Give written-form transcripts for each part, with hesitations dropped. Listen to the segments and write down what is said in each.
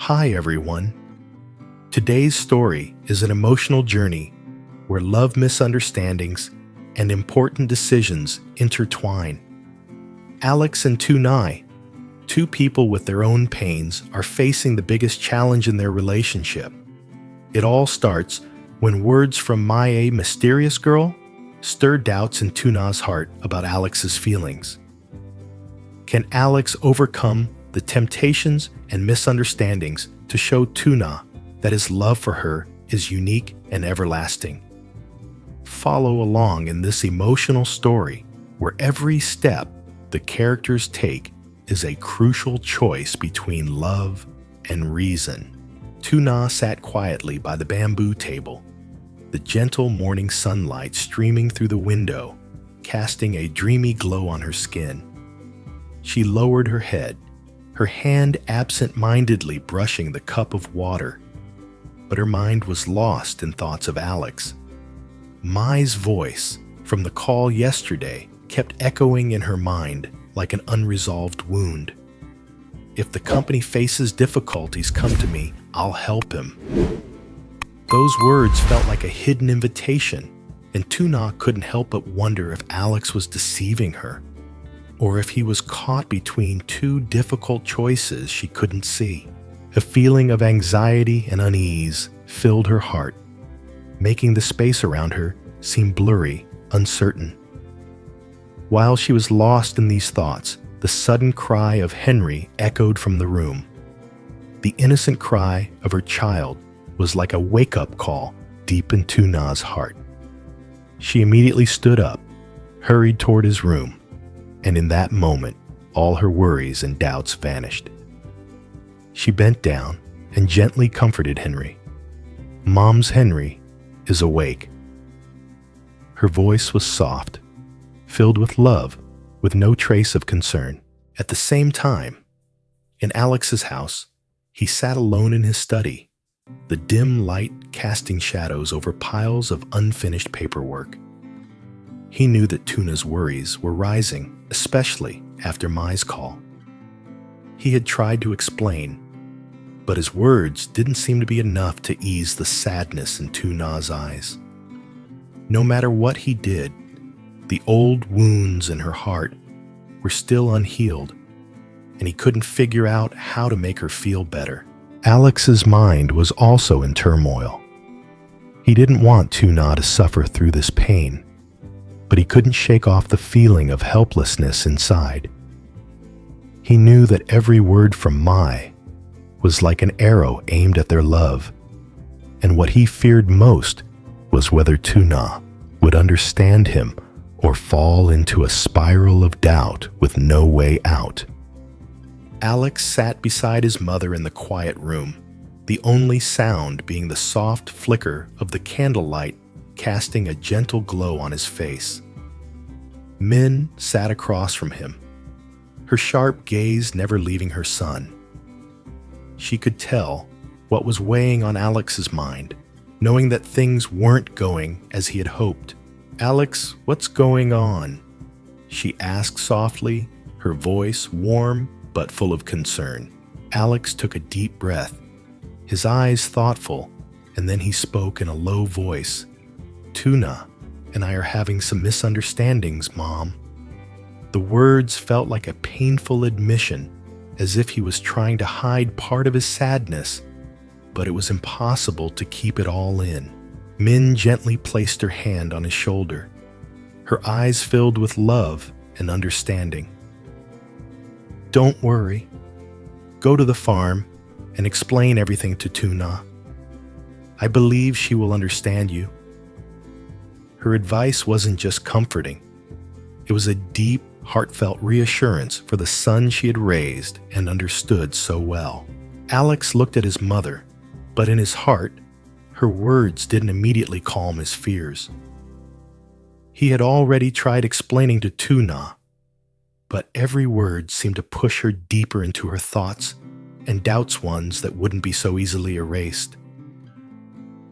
Hi everyone. Today's story is an emotional journey where love misunderstandings and important decisions intertwine. Alex and Tuna, two people with their own pains, are facing the biggest challenge in their relationship. It all starts when words from a mysterious girl stir doubts in Tuna's heart about Alex's feelings. Can Alex overcome the temptations and misunderstandings to show Tuna that his love for her is unique and everlasting? Follow along in this emotional story where every step the characters take is a crucial choice between love and reason. Tuna sat quietly by the bamboo table, the gentle morning sunlight streaming through the window, casting a dreamy glow on her skin. She lowered her head, her hand absent-mindedly brushing the cup of water, but her mind was lost in thoughts of Alex. Mai's voice from the call yesterday kept echoing in her mind like an unresolved wound. If the company faces difficulties, come to me, I'll help him. Those words felt like a hidden invitation, and Tuna couldn't help but wonder if Alex was deceiving her, or if he was caught between two difficult choices she couldn't see. A feeling of anxiety and unease filled her heart, making the space around her seem blurry, uncertain. While she was lost in these thoughts, the sudden cry of Henry echoed from the room. The innocent cry of her child was like a wake-up call deep in Tuna's heart. She immediately stood up, hurried toward his room, and in that moment, all her worries and doubts vanished. She bent down and gently comforted Henry. Mom's Henry is awake. Her voice was soft, filled with love, with no trace of concern. At the same time, in Alex's house, he sat alone in his study, the dim light casting shadows over piles of unfinished paperwork. He knew that Tuna's worries were rising, especially after Mai's call. He had tried to explain, but his words didn't seem to be enough to ease the sadness in Tuna's eyes. No matter what he did, the old wounds in her heart were still unhealed, and he couldn't figure out how to make her feel better. Alex's mind was also in turmoil. He didn't want Tuna to suffer through this pain, but he couldn't shake off the feeling of helplessness inside. He knew that every word from Mai was like an arrow aimed at their love, and what he feared most was whether Tuna would understand him or fall into a spiral of doubt with no way out. Alex sat beside his mother in the quiet room, the only sound being the soft flicker of the candlelight casting a gentle glow on his face. Min sat across from him, her sharp gaze never leaving her son. She could tell what was weighing on Alex's mind, knowing that things weren't going as he had hoped. "Alex, what's going on?" she asked softly, her voice warm but full of concern. Alex took a deep breath, his eyes thoughtful, and then he spoke in a low voice. "Tuna and I are having some misunderstandings, Mom." The words felt like a painful admission, as if he was trying to hide part of his sadness, but it was impossible to keep it all in. Min gently placed her hand on his shoulder, her eyes filled with love and understanding. "Don't worry. Go to the farm and explain everything to Tuna. I believe she will understand you." Her advice wasn't just comforting. It was a deep, heartfelt reassurance for the son she had raised and understood so well. Alex looked at his mother, but in his heart, her words didn't immediately calm his fears. He had already tried explaining to Tuna, but every word seemed to push her deeper into her thoughts and doubts ones that wouldn't be so easily erased.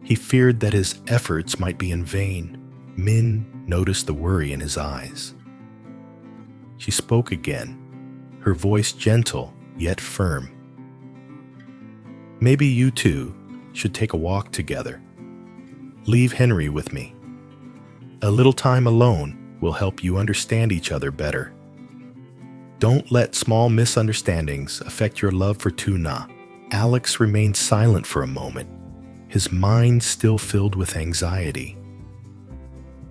He feared that his efforts might be in vain. Min noticed the worry in his eyes. She spoke again, her voice gentle yet firm. Maybe you two should take a walk together. Leave Henry with me. A little time alone will help you understand each other better. Don't let small misunderstandings affect your love for Tuna. Alex remained silent for a moment, his mind still filled with anxiety.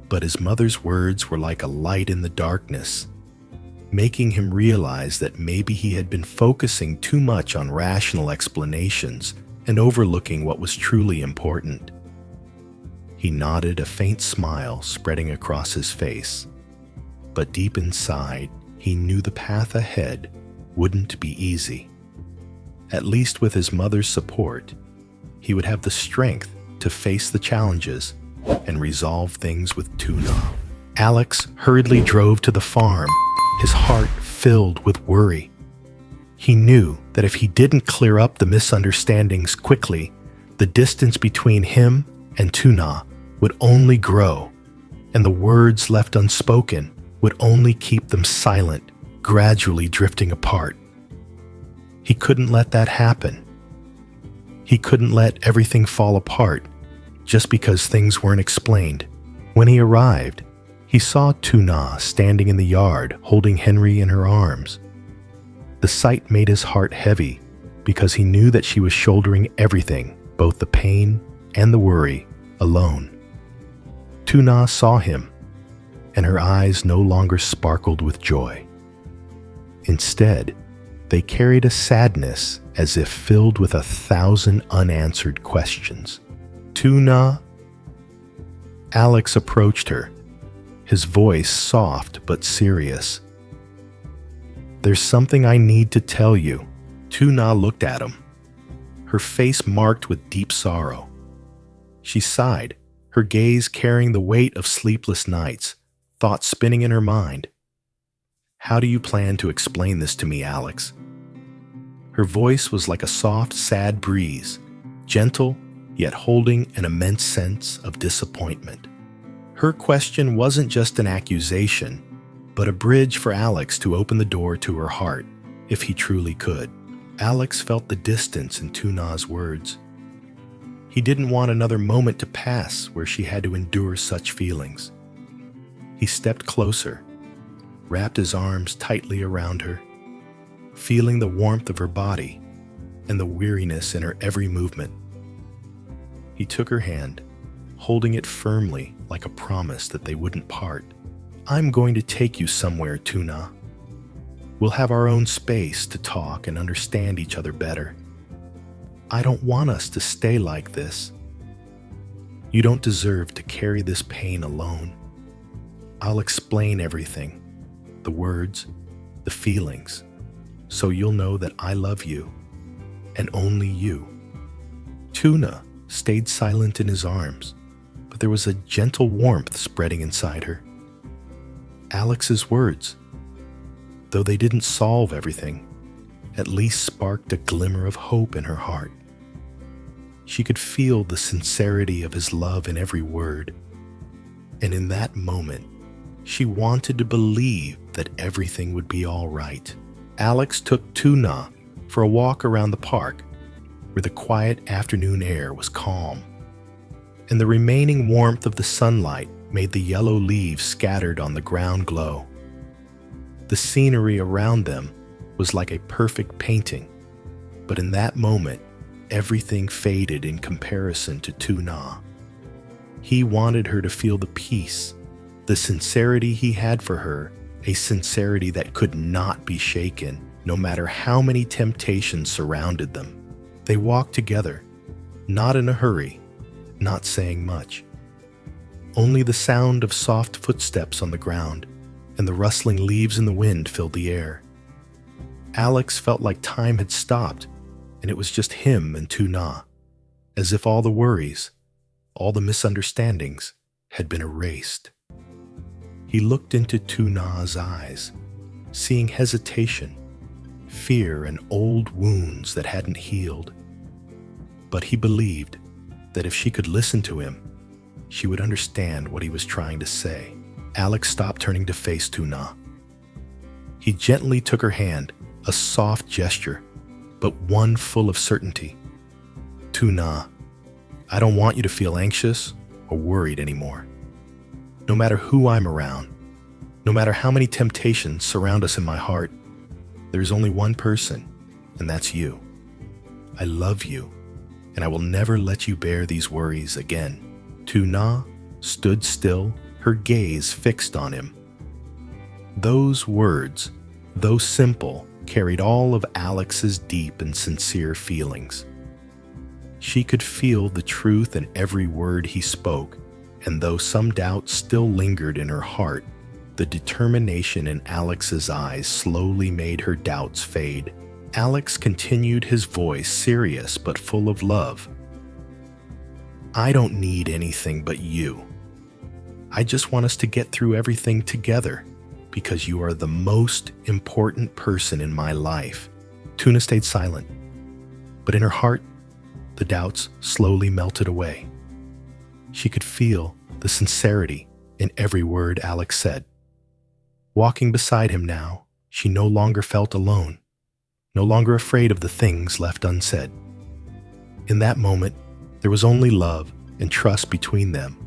But his mother's words were like a light in the darkness, making him realize that maybe he had been focusing too much on rational explanations and overlooking what was truly important. He nodded, a faint smile spreading across his face. But deep inside, he knew the path ahead wouldn't be easy. At least with his mother's support, he would have the strength to face the challenges and resolve things with Tuna. Alex hurriedly drove to the farm, his heart filled with worry. He knew that if he didn't clear up the misunderstandings quickly, the distance between him and Tuna would only grow, and the words left unspoken would only keep them silent, gradually drifting apart. He couldn't let that happen. He couldn't let everything fall apart just because things weren't explained. When he arrived, he saw Tuna standing in the yard holding Henry in her arms. The sight made his heart heavy because he knew that she was shouldering everything, both the pain and the worry, alone. Tuna saw him, and her eyes no longer sparkled with joy. Instead, they carried a sadness as if filled with 1,000 unanswered questions. Tuna? Alex approached her, his voice soft but serious. There's something I need to tell you. Tuna looked at him, her face marked with deep sorrow. She sighed, her gaze carrying the weight of sleepless nights, thoughts spinning in her mind. How do you plan to explain this to me, Alex? Her voice was like a soft, sad breeze, gentle, yet holding an immense sense of disappointment. Her question wasn't just an accusation, but a bridge for Alex to open the door to her heart, if he truly could. Alex felt the distance in Tuna's words. He didn't want another moment to pass where she had to endure such feelings. He stepped closer, wrapped his arms tightly around her, feeling the warmth of her body and the weariness in her every movement. He took her hand, holding it firmly like a promise that they wouldn't part. I'm going to take you somewhere, Tuna. We'll have our own space to talk and understand each other better. I don't want us to stay like this. You don't deserve to carry this pain alone. I'll explain everything, the words, the feelings, so you'll know that I love you, and only you. Tuna stayed silent in his arms, but there was a gentle warmth spreading inside her. Alex's words, though they didn't solve everything, at least sparked a glimmer of hope in her heart. She could feel the sincerity of his love in every word, and in that moment, she wanted to believe that everything would be all right. Alex took Tuna for a walk around the park, where the quiet afternoon air was calm, and the remaining warmth of the sunlight made the yellow leaves scattered on the ground glow. The scenery around them was like a perfect painting, but in that moment, everything faded in comparison to Tuna. He wanted her to feel the peace, the sincerity he had for her, a sincerity that could not be shaken, no matter how many temptations surrounded them. They walked together, not in a hurry, not saying much. Only the sound of soft footsteps on the ground and the rustling leaves in the wind filled the air. Alex felt like time had stopped, and it was just him and Tuna, as if all the worries, all the misunderstandings had been erased. He looked into Tuna's eyes, seeing hesitation, fear, and old wounds that hadn't healed. But he believed that if she could listen to him, she would understand what he was trying to say. Alex stopped turning to face Tuna. He gently took her hand, a soft gesture, but one full of certainty. Tuna, I don't want you to feel anxious or worried anymore. No matter who I'm around, no matter how many temptations surround us in my heart, there's only one person, and that's you. I love you, and I will never let you bear these worries again. Tuna stood still, her gaze fixed on him. Those words, though simple, carried all of Alex's deep and sincere feelings. She could feel the truth in every word he spoke, and though some doubt still lingered in her heart, the determination in Alex's eyes slowly made her doubts fade. Alex continued, his voice serious but full of love. I don't need anything but you. I just want us to get through everything together, because you are the most important person in my life. Tuna stayed silent, but in her heart, the doubts slowly melted away. She could feel the sincerity in every word Alex said. Walking beside him now, she no longer felt alone, no longer afraid of the things left unsaid. In that moment, there was only love and trust between them,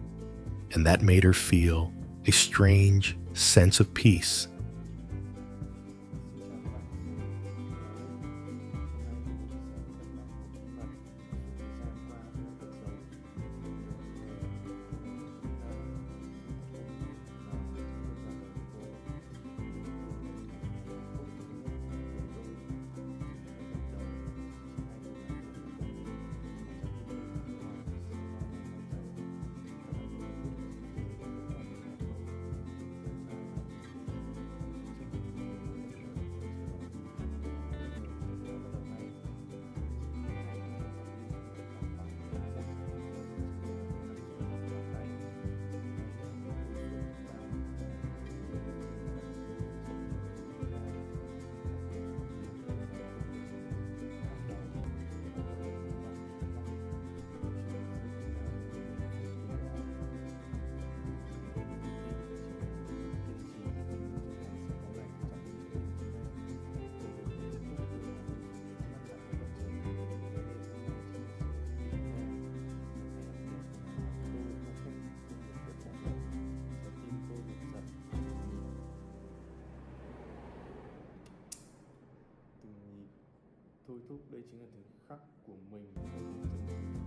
and that made her feel a strange sense of peace. Thôi thúc, đây chính là thời khắc của mình.